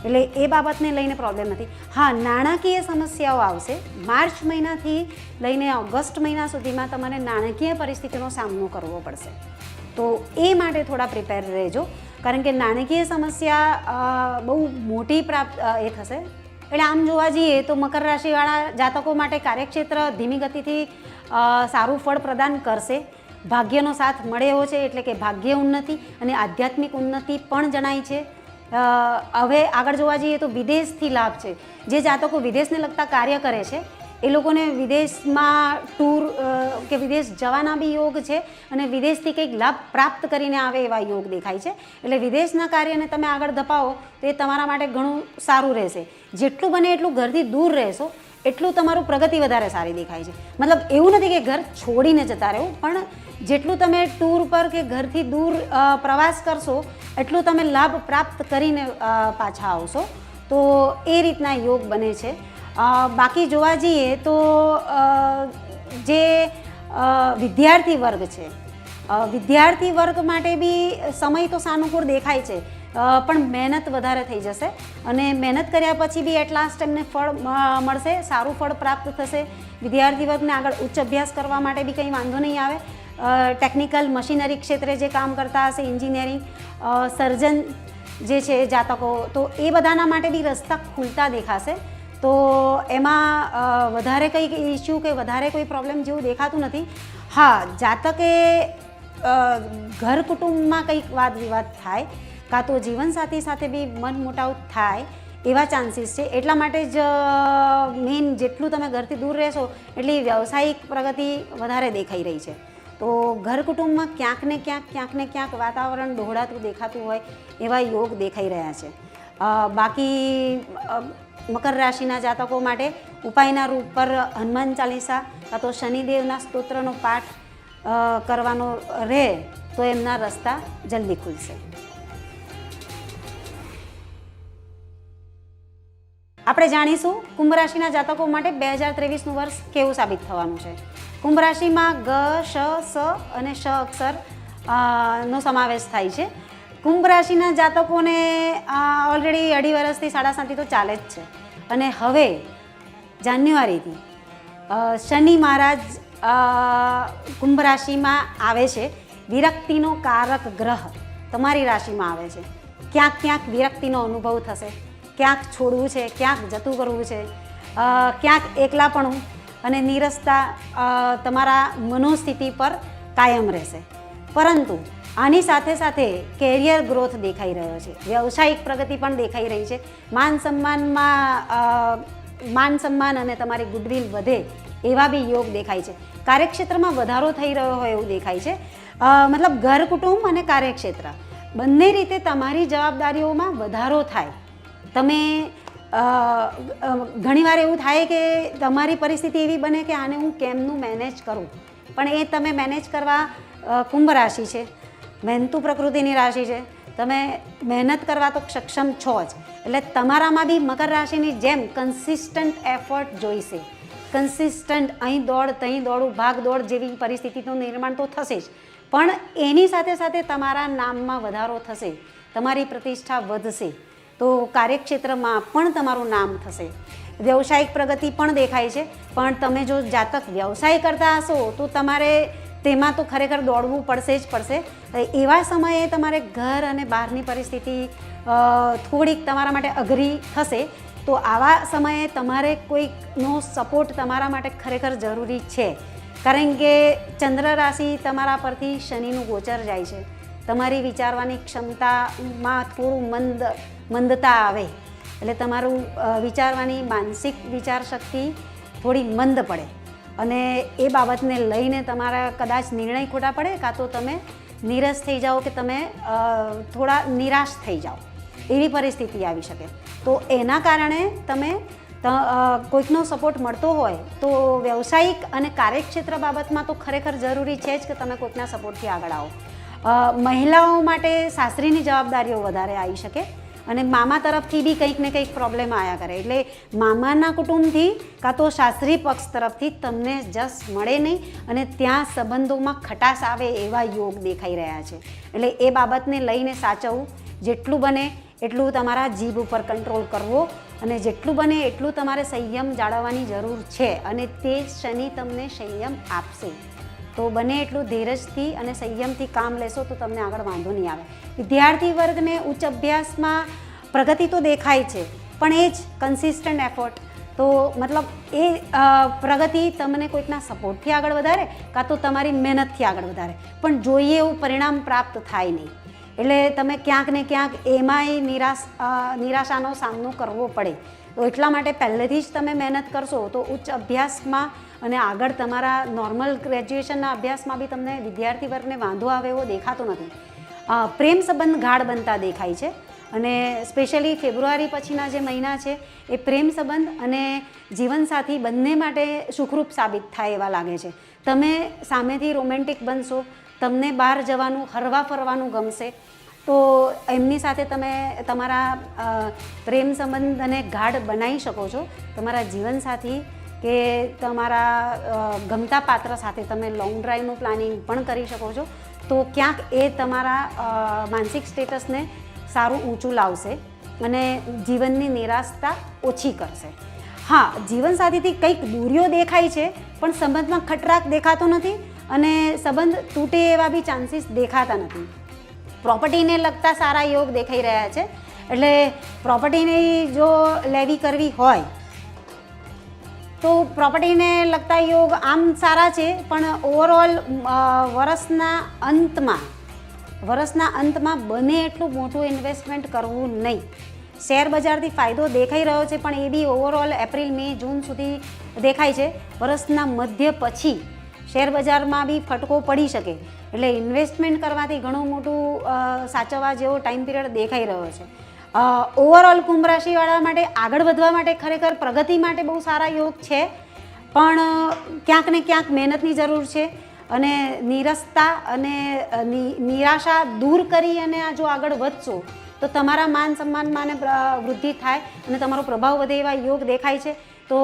એટલે એ બાબતને લઈને પ્રોબ્લેમ નથી. હા, નાણાકીય સમસ્યાઓ આવશે. માર્ચ મહિનાથી લઈને ઓગસ્ટ મહિના સુધીમાં તમારે નાણાકીય પરિસ્થિતિનો સામનો કરવો પડશે. તો એ માટે થોડા પ્રિપેર રહેજો, કારણ કે નાણાકીય સમસ્યા બહુ મોટી એ થશે. એટલે આમ જોવા જઈએ તો મકર રાશિવાળા જાતકો માટે કાર્યક્ષેત્ર ધીમી ગતિથી સારું ફળ પ્રદાન કરશે. ભાગ્યનો સાથ મળે એવો છે, એટલે કે ભાગ્ય ઉન્નતિ અને આધ્યાત્મિક ઉન્નતિ પણ જણાય છે. હવે આગળ જોવા જઈએ તો વિદેશથી લાભ છે. જે જાતકો વિદેશને લગતા કાર્ય કરે છે એ લોકોને વિદેશમાં ટૂર કે વિદેશ જવાના બી યોગ છે, અને વિદેશથી કંઈક લાભ પ્રાપ્ત કરીને આવે એવા યોગ દેખાય છે. એટલે વિદેશના કાર્યને તમે આગળ ધપાવો તો એ તમારા માટે ઘણું સારું રહેશે. જેટલું બને એટલું ઘરથી દૂર રહેશો એટલું તમારું પ્રગતિ વધારે સારી દેખાય છે. મતલબ એવું નથી કે ઘર છોડીને જતા રહેવું, પણ જેટલું તમે ટૂર પર કે ઘરથી દૂર પ્રવાસ કરશો એટલું તમે લાભ પ્રાપ્ત કરીને પાછા આવશો. તો એ રીતના યોગ બને છે. બાકી જોવા જઈએ તો જે વિદ્યાર્થી વર્ગ છે, વિદ્યાર્થી વર્ગ માટે બી સમય તો સાનુકૂળ દેખાય છે, પણ મહેનત વધારે થઈ જશે. અને મહેનત કર્યા પછી બી એટ લાસ્ટ એમને ફળ મળશે, સારું ફળ પ્રાપ્ત થશે. વિદ્યાર્થી વર્ગને આગળ ઉચ્ચ અભ્યાસ કરવા માટે બી કંઈ વાંધો નહીં આવે. ટેકનિકલ મશીનરી ક્ષેત્રે જે કામ કરતા હશે, એન્જિનિયરિંગ, સર્જન જે છે જાતકો, તો એ બધાના માટે બી રસ્તા ખુલતા દેખાશે. તો એમાં વધારે કંઈક ઇસ્યુ કે વધારે કોઈ પ્રોબ્લેમ જેવું દેખાતું નથી. હા, જાતકે ઘર કુટુંબમાં કંઈક વાદ વિવાદ થાય કાં તો જીવનસાથી સાથે બી મનમોટાવ થાય એવા ચાન્સીસ છે. એટલા માટે જ મેઇન જેટલું તમે ઘરથી દૂર રહેશો એટલી વ્યવસાયિક પ્રગતિ વધારે દેખાઈ રહી છે. તો ઘર કુટુંબમાં ક્યાંક ને ક્યાંક વાતાવરણ દોહડાતું દેખાતું હોય એવા યોગ દેખાઈ રહ્યા છે. બાકી મકર રાશિના જાતકો માટે ઉપાયના રૂપ પર હનુમાન ચાલીસા કાં તો શનિદેવના સ્તોત્રનો પાઠ કરવાનો રહે તો એમના રસ્તા જલ્દી ખુલશે. આપણે જાણીશું કુંભ રાશિના જાતકો માટે 2023નું વર્ષ કેવું સાબિત થવાનું છે. કુંભ રાશિમાં ગ, શ, સ અને શ અક્ષર નો સમાવેશ થાય છે. કુંભ રાશિના જાતકોને ઓલરેડી 2.5 વર્ષથી 7.5 તો ચાલે જ છે. અને હવે જાન્યુઆરીથી શનિ મહારાજ કુંભ રાશિમાં આવે છે. વિરક્તિનો કારક ગ્રહ તમારી રાશિમાં આવે છે. ક્યાંક વિરક્તિનો અનુભવ થશે, ક્યાંક છોડવું છે, ક્યાંક જતું કરવું છે, ક્યાંક એકલાપણું અને નીરસતા તમારા મનોસ્થિતિ પર કાયમ રહેશે. પરંતુ આની સાથે સાથે કેરિયર ગ્રોથ દેખાઈ રહ્યો છે, વ્યવસાયિક પ્રગતિ પણ દેખાઈ રહી છે. માન સન્માન અને તમારી ગુડવિલ વધે એવા બી યોગ દેખાય છે. કાર્યક્ષેત્રમાં વધારો થઈ રહ્યો હોય એવું દેખાય છે. મતલબ ઘર કુટુંબ અને કાર્યક્ષેત્ર બંને રીતે તમારી જવાબદારીઓમાં વધારો થાય. તમે ઘણીવાર એવું થાય કે તમારી પરિસ્થિતિ એવી બને કે આને હું કેમનું મેનેજ કરું, પણ એ તમે મેનેજ કરવા કુંભ રાશિ છે, મહેનતુ પ્રકૃતિની રાશિ છે, તમે મહેનત કરવા તો સક્ષમ છો જ. એટલે તમારામાં બી મકર રાશિની જેમ કન્સિસ્ટન્ટ એફર્ટ જોઈશે. કન્સિસ્ટન્ટ અહીં દોડ ત્યાં દોડું, ભાગ દોડ જેવી પરિસ્થિતિનું નિર્માણ તો થશે જ, પણ એની સાથે સાથે તમારા નામમાં વધારો થશે, તમારી પ્રતિષ્ઠા વધશે. તો કાર્યક્ષેત્રમાં પણ તમારું નામ થશે. વ્યવસાયિક પ્રગતિ પણ દેખાય છે. પણ તમે જો જાતક વ્યવસાય કરતા હશો તો તમારે તેમાં તો ખરેખર દોડવું પડશે જ પડશે. એવા સમયે તમારે ઘર અને બહારની પરિસ્થિતિ થોડીક તમારા માટે અઘરી થશે. તો આવા સમયે તમારે કોઈકનો સપોર્ટ તમારા માટે ખરેખર જરૂરી છે. કારણ કે ચંદ્ર રાશિ તમારા પરથી શનિનું ગોચર જાય છે. તમારી વિચારવાની ક્ષમતામાં થોડું મંદતા આવે, એટલે તમારું વિચારવાની માનસિક વિચાર શક્તિ થોડી મંદ પડે અને એ બાબતને લઈને તમારા કદાચ નિર્ણય ખોટા પડે કાં તો તમે નિરસ થઈ જાઓ કે તમે થોડા નિરાશ થઈ જાઓ એવી પરિસ્થિતિ આવી શકે. તો એના કારણે તમે કોઈકનો સપોર્ટ મળતો હોય તો વ્યવસાયિક અને કાર્યક્ષેત્ર બાબતમાં તો ખરેખર જરૂરી છે જ કે તમે કોઈકના સપોર્ટથી આગળ આવો. મહિલાઓ માટે સાસરીની જવાબદારીઓ વધારે આવી શકે અને મામા તરફથી બી કંઈક ને કંઈક પ્રોબ્લેમ આવ્યા કરે. એટલે મામાના કુટુંબથી કાં તો સાસરી પક્ષ તરફથી તમને જસ મળે નહીં અને ત્યાં સંબંધોમાં ખટાશ આવે એવા યોગ દેખાઈ રહ્યા છે. એટલે એ બાબતને લઈને સાચવવું, જેટલું બને એટલું તમારા જીભ ઉપર કંટ્રોલ કરવો અને જેટલું બને એટલું તમારે સંયમ જાળવવાની જરૂર છે અને તે શનિ તમને સંયમ આપશે. તો બને એટલું ધીરજથી અને સંયમથી કામ લેશો તો તમને આગળ વાંધો નહીં આવે. વિદ્યાર્થી વર્ગને ઉચ્ચ અભ્યાસમાં પ્રગતિ તો દેખાય છે, પણ એ જ કન્સિસ્ટન્ટ એફર્ટ, તો મતલબ એ પ્રગતિ તમને કોઈકના સપોર્ટથી આગળ વધારે કાં તો તમારી મહેનતથી આગળ વધારે, પણ જોઈએ એવું પરિણામ પ્રાપ્ત થાય નહીં. એટલે તમે ક્યાંક ને ક્યાંક એમાંય નિરાશાનો સામનો કરવો પડે. તો એટલા માટે પહેલેથી જ તમે મહેનત કરશો તો ઉચ્ચ અભ્યાસમાં અને આગળ તમારા નોર્મલ ગ્રેજ્યુએશનના અભ્યાસમાં બી તમને વિદ્યાર્થી વર્ગને વાંધો આવે એવો દેખાતો નથી. પ્રેમ સંબંધ ગાઢ બનતા દેખાય છે અને સ્પેશિયલી ફેબ્રુઆરી પછીના જે મહિના છે એ પ્રેમ સંબંધ અને જીવનસાથી બંને માટે સુખરૂપ સાબિત થાય એવા લાગે છે. તમે સામેથી રોમેન્ટિક બનશો, તમને બહાર જવાનું હરવા ફરવાનું ગમશે, તો એમની સાથે તમે તમારા પ્રેમ સંબંધને ગાઢ બનાવી શકો છો. તમારા જીવનસાથી કે તમારા ગમતા પાત્ર સાથે તમે લોંગ ડ્રાઈવનું પ્લાનિંગ પણ કરી શકો છો. તો ક્યાંક એ તમારા માનસિક સ્ટેટસને સારું ઊંચું લાવશે અને જીવનની નિરાશતા ઓછી કરશે. હા, જીવનસાથીથી કંઈક દૂરીઓ દેખાય છે પણ સંબંધમાં ખટરાક દેખાતો નથી અને સંબંધ તૂટે એવા બી ચાન્સીસ દેખાતા નથી. પ્રોપર્ટીને લગતા સારા યોગ દેખાઈ રહ્યા છે. એટલે પ્રોપર્ટીની જો લેવી કરવી હોય તો પ્રોપર્ટીને લગતા યોગ આમ સારા છે, પણ ઓવરઓલ વર્ષના અંતમાં બને એટલું મોટું ઇન્વેસ્ટમેન્ટ કરવું નહીં. શેર બજારથી ફાયદો દેખાઈ રહ્યો છે, પણ એ બી ઓવરઓલ એપ્રિલ મે જૂન સુધી દેખાય છે. વર્ષના મધ્ય પછી શેર બજારમાં બી ફટકો પડી શકે. એટલે ઇન્વેસ્ટમેન્ટ કરવાથી ઘણું મોટું સાચવવા જેવો ટાઈમ પીરિયડ દેખાઈ રહ્યો છે. ઓવરઓલ કુંભ રાશિવાળા માટે આગળ વધવા માટે ખરેખર પ્રગતિ માટે બહુ સારા યોગ છે, પણ ક્યાંક ને ક્યાંક મહેનતની જરૂર છે. અને નિરસતા અને નિરાશા દૂર કરી અને આ જો આગળ વધશો તો તમારા માન સન્માનમાં વૃદ્ધિ થાય અને તમારો પ્રભાવ વધે એવા યોગ દેખાય છે. તો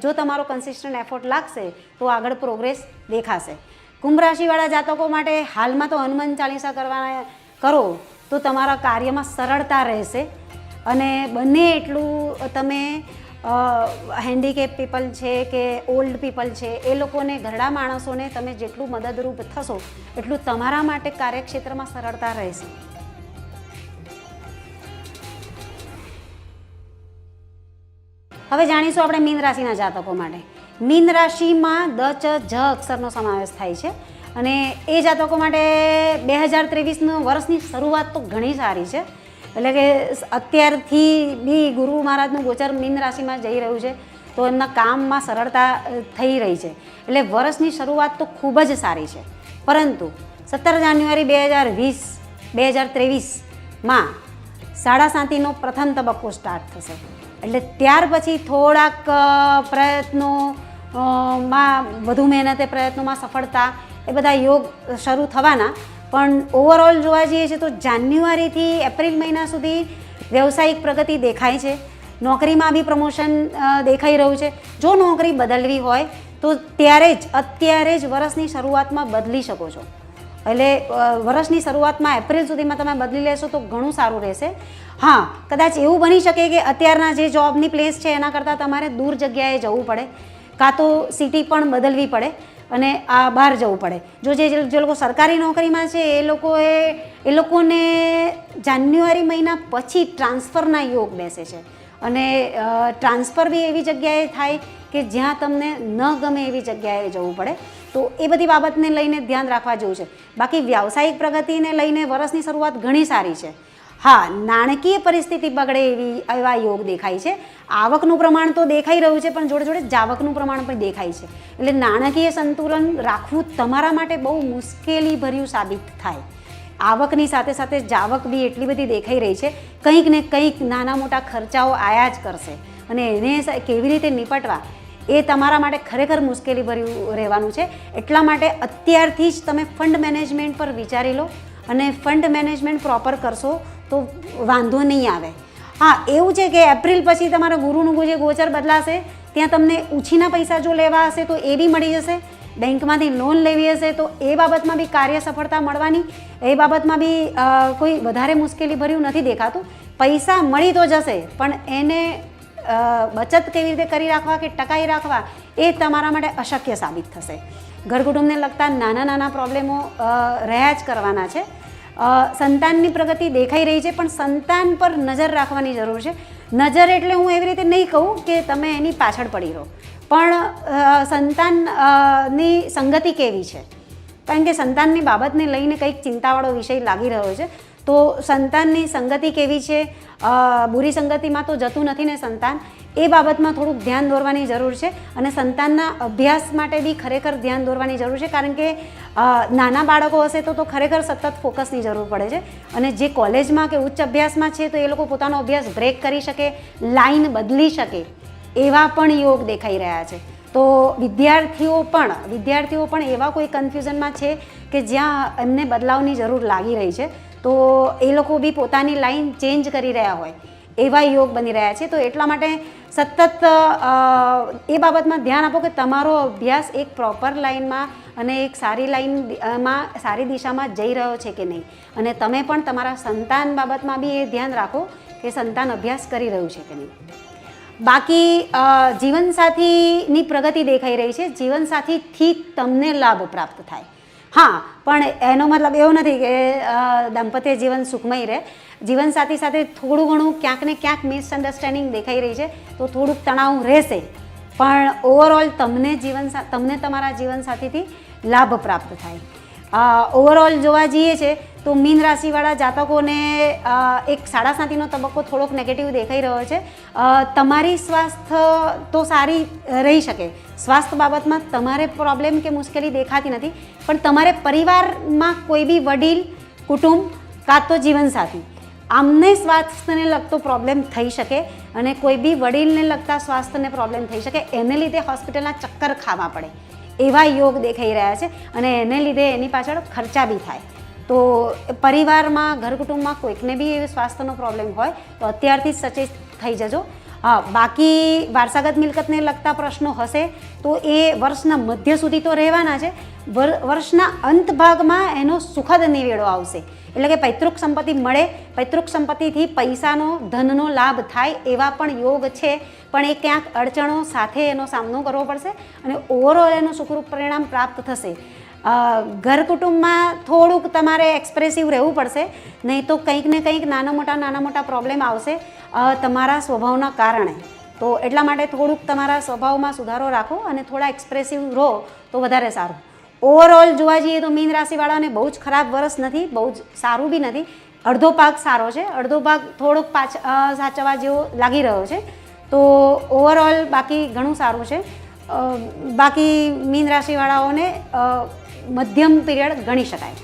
જો તમારો કન્સિસ્ટન્ટ એફર્ટ લાગશે તો આગળ પ્રોગ્રેસ દેખાશે. કુંભ રાશિવાળા જાતકો માટે હાલમાં તો હનુમાન ચાલીસા કરો તો તમારા કાર્યમાં સરળતા રહેશે. અને બને એટલું તમે હેન્ડીકેપ પીપલ છે કે ઓલ્ડ પીપલ છે એ લોકોને, ઘરડા માણસોને તમે જેટલું મદદરૂપ થશો એટલું તમારા માટે કાર્યક્ષેત્રમાં સરળતા રહેશે. હવે જાણીશું આપણે મીન રાશિના જાતકો માટે. મીન રાશિમાં દ ચ જ અક્ષરનો સમાવેશ થાય છે અને એ જાતકો માટે 2023 વર્ષની શરૂઆત તો ઘણી સારી છે. એટલે કે અત્યારથી બી ગુરુ મહારાજનું ગોચર મીન રાશિમાં જઈ રહ્યું છે, તો એમના કામમાં સરળતા થઈ રહી છે. એટલે વર્ષની શરૂઆત તો ખૂબ જ સારી છે. પરંતુ 17 જાન્યુઆરી 2023માં સાડા સાતીનો પ્રથમ તબક્કો સ્ટાર્ટ થશે. એટલે ત્યાર પછી થોડાક પ્રયત્નોમાં વધુ મહેનતે પ્રયત્નોમાં સફળતા એ બધા યોગ શરૂ થવાના. પણ ઓવરઓલ જોવા જઈએ છીએ તો જાન્યુઆરીથી એપ્રિલ મહિના સુધી વ્યવસાયિક પ્રગતિ દેખાય છે. નોકરીમાં બી પ્રમોશન દેખાઈ રહ્યું છે. જો નોકરી બદલવી હોય તો અત્યારે જ વર્ષની શરૂઆતમાં બદલી શકો છો. એટલે વર્ષની શરૂઆતમાં એપ્રિલ સુધીમાં તમે બદલી લેશો તો ઘણું સારું રહેશે. હા, કદાચ એવું બની શકે કે અત્યારના જે જોબની પ્લેસ છે એના કરતાં તમારે દૂર જગ્યાએ જવું પડે, કાં તો સિટી પણ બદલવી પડે અને આ બહાર જવું પડે. જે લોકો સરકારી નોકરીમાં છે એ લોકોને જાન્યુઆરી મહિના પછી ટ્રાન્સફરના યોગ બેસે છે. અને ટ્રાન્સફર બી એવી જગ્યાએ થાય કે જ્યાં તમને ન ગમે એવી જગ્યાએ જવું પડે. તો એ બધી બાબતને લઈને ધ્યાન રાખવા જેવું છે. બાકી વ્યાવસાયિક પ્રગતિને લઈને વર્ષની શરૂઆત ઘણી સારી છે. હા, નાણાકીય પરિસ્થિતિ બગડે એવા યોગ દેખાય છે. આવકનું પ્રમાણ તો દેખાઈ રહ્યું છે, પણ જોડે જોડે જાવકનું પ્રમાણ પણ દેખાય છે. એટલે નાણાકીય સંતુલન રાખવું તમારા માટે બહુ મુશ્કેલીભર્યું સાબિત થાય. આવકની સાથે સાથે જાવક બી એટલી બધી દેખાઈ રહી છે. કંઈક ને કંઈક નાના મોટા ખર્ચાઓ આયા જ કરશે અને એને કેવી રીતે નિપટવા એ તમારા માટે ખરેખર મુશ્કેલીભર્યું રહેવાનું છે. એટલા માટે અત્યારથી જ તમે ફંડ મેનેજમેન્ટ પર વિચારી લો અને ફંડ મેનેજમેન્ટ પ્રોપર કરશો તો વાંધો નહીં આવે. હા, એવું છે કે એપ્રિલ પછી તમારા ગુરુનું જે ગોચર બદલાશે ત્યાં તમને ઉછીના પૈસા જો લેવા હશે તો એ બી મળી જશે. બેંકમાંથી લોન લેવી હશે તો એ બાબતમાં બી કાર્ય સફળતા મળવાની, એ બાબતમાં બી કોઈ વધારે મુશ્કેલીભર્યું નથી દેખાતું. પૈસા મળી તો જશે, પણ એને બચત કેવી રીતે કરી રાખવા કે ટકાઈ રાખવા એ તમારા માટે અશક્ય સાબિત થશે. ઘર કુટુંબને લગતા નાના નાના પ્રોબ્લેમો રહ્યા જ કરવાના છે. સંતાનની પ્રગતિ દેખાઈ રહી છે, પણ સંતાન પર નજર રાખવાની જરૂર છે. નજર એટલે હું એવી રીતે નહીં કહું કે તમે એની પાછળ પડી રહો, પણ સંતાનની સંગતિ કેવી છે, કારણ કે સંતાનની બાબતને લઈને કંઈક ચિંતાવાળો વિષય લાગી રહ્યો છે. તો સંતાનની સંગતિ કેવી છે, બુરી સંગતિમાં તો જતું નથી ને સંતાન, એ બાબતમાં થોડુંક ધ્યાન દોરવાની જરૂર છે. અને સંતાનના અભ્યાસ માટે બી ખરેખર ધ્યાન દોરવાની જરૂર છે, કારણ કે નાના બાળકો હશે તો ખરેખર સતત ફોકસની જરૂર પડે છે. અને જે કોલેજમાં કે ઉચ્ચ અભ્યાસમાં છે તો એ લોકો પોતાનો અભ્યાસ બ્રેક કરી શકે, લાઈન બદલી શકે એવા પણ યોગ દેખાઈ રહ્યા છે. તો વિદ્યાર્થીઓ પણ એવા કોઈ કન્ફ્યુઝનમાં છે કે જ્યાં એમને બદલાવની જરૂર લાગી રહી છે. તો એ લોકો બી પોતાની લાઈન ચેન્જ કરી રહ્યા હોય એવા યોગ બની રહ્યા છે. તો એટલા માટે સતત એ બાબતમાં ધ્યાન આપો કે તમારો અભ્યાસ એક પ્રોપર લાઈનમાં અને એક સારી લાઈનમાં, સારી દિશામાં જઈ રહ્યો છે કે નહીં. અને તમે પણ તમારા સંતાન બાબતમાં બી એ ધ્યાન રાખો કે સંતાન અભ્યાસ કરી રહ્યું છે કે નહીં. બાકી જીવનસાથીની પ્રગતિ દેખાઈ રહી છે, જીવનસાથીથી તમને લાભ પ્રાપ્ત થાય. હા, પણ એનો મતલબ એવો નથી કે દાંપત્ય જીવન સુખમય રહે. જીવનસાથી સાથે થોડું ઘણું ક્યાંક ને ક્યાંક મિસઅન્ડરસ્ટેન્ડિંગ દેખાઈ રહી છે, તો થોડુંક તણાવ રહેશે, પણ ઓવરઓલ તમને તમારા જીવનસાથીથી લાભ પ્રાપ્ત થાય. ઓવરઓલ જોવા જઈએ છે તો મીન રાશિવાળા જાતકોને એક 7.5નો તબક્કો થોડોક નેગેટિવ દેખાઈ રહ્યો છે. તમારી સ્વાસ્થ્ય તો સારી રહી શકે, સ્વાસ્થ્ય બાબતમાં તમારે પ્રોબ્લેમ કે મુશ્કેલી દેખાતી નથી, પણ તમારે પરિવારમાં કોઈ બી વડીલ, કુટુંબ કાં તો જીવનસાથી આમને સ્વાસ્થ્યને લગતો પ્રોબ્લેમ થઈ શકે અને કોઈ બી વડીલને લગતા સ્વાસ્થ્યને પ્રોબ્લેમ થઈ શકે, એને લીધે હોસ્પિટલના ચક્કર ખાવા પડે એવા યોગ દેખાઈ રહ્યા છે અને એને લીધે એની પાછળ ખર્ચા બી થાય. તો પરિવારમાં, ઘર કુટુંબમાં કોઈકને બી એવી સ્વાસ્થ્યનો પ્રોબ્લેમ હોય તો અત્યારથી જ સચેત થઈ જજો. હા, બાકી વારસાગત મિલકતને લગતા પ્રશ્નો હશે તો એ વર્ષના મધ્ય સુધી તો રહેવાના છે. વર્ષના અંત ભાગમાં એનો સુખદ નિવેડો આવશે, એટલે કે પૈતૃક સંપત્તિ મળે, પૈતૃક સંપત્તિથી પૈસાનો, ધનનો લાભ થાય એવા પણ યોગ છે, પણ એ ક્યાંક અડચણો સાથે એનો સામનો કરવો પડશે અને ઓવરઓલ એનું સુખરૂપ પરિણામ પ્રાપ્ત થશે. ઘર કુટુંબમાં થોડુંક તમારે એક્સપ્રેસિવ રહેવું પડશે, નહીં તો કંઈક ને કંઈક નાના મોટા પ્રોબ્લેમ આવશે તમારા સ્વભાવના કારણે. તો એટલા માટે થોડુંક તમારા સ્વભાવમાં સુધારો રાખો અને થોડા એક્સપ્રેસિવ રહો તો વધારે સારું. ઓવરઓલ જોવા જઈએ તો મીન રાશિવાળાને બહુ જ ખરાબ વર્ષ નથી, બહુ જ સારું બી નથી. અડધો ભાગ સારો છે, અડધો ભાગ થોડોક સાચવવા જેવો લાગી રહ્યો છે. તો ઓવરઓલ બાકી ઘણું સારું છે. બાકી મીન રાશિવાળાઓને મધ્યમ પીરિયડ ગણી શકાય.